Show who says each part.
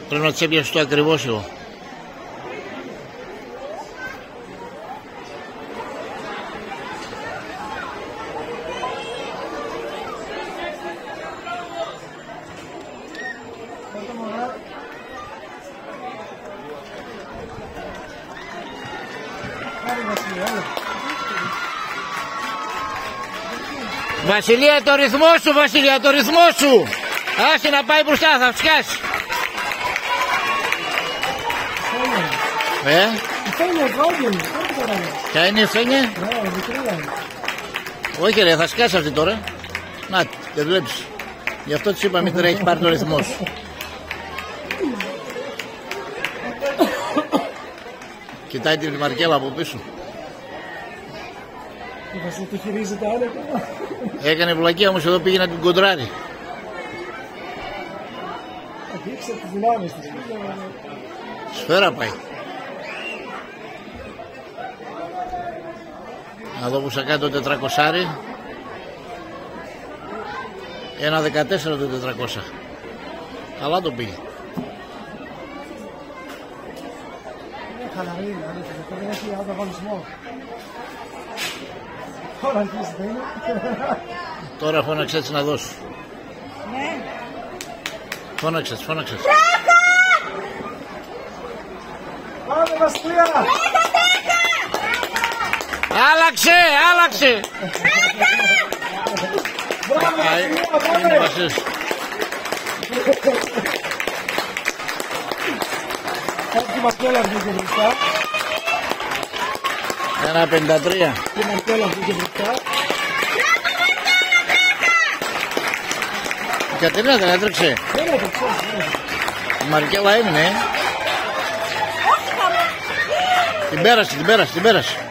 Speaker 1: Πρέπει να τις έπιασες το ακριβώς εγώ. Βασιλεία, το ρυθμό σου, Βασιλεία, το ρυθμό σου. Άσε να πάει μπροστά, θα φσκάσει. Ποια είναι η φένια? Όχι ρε, θα σκάσει αυτή τώρα. Να, δεν βλέπεις. Γι' αυτό της είπα μην τρέχει, πάρει το ρυθμό σου. Κοιτάει την Μαρκέλα από πίσω. Έκανε βλακία όμως, εδώ πήγε να την κοντράρει. Σφαίρα πάει. Να δω που σακάει το 400. 1.14 το 400. Καλά το πήγε. Τώρα φώναξε έτσι να δώσω. Φώναξες.
Speaker 2: Πάμε Βασιλεία!
Speaker 1: Άλλαξε! Είναι βασίλης.
Speaker 2: Τη Μαρκέλα βγήκε μπροστά.
Speaker 1: 1.53.
Speaker 2: Τη Μαρκέλα βγήκε μπροστά.
Speaker 1: Η Κατερίνα δεν έτρεξε.
Speaker 2: Δεν έτρεξε.
Speaker 1: Η Μαρκέλα έμεινε. Την πέρασε.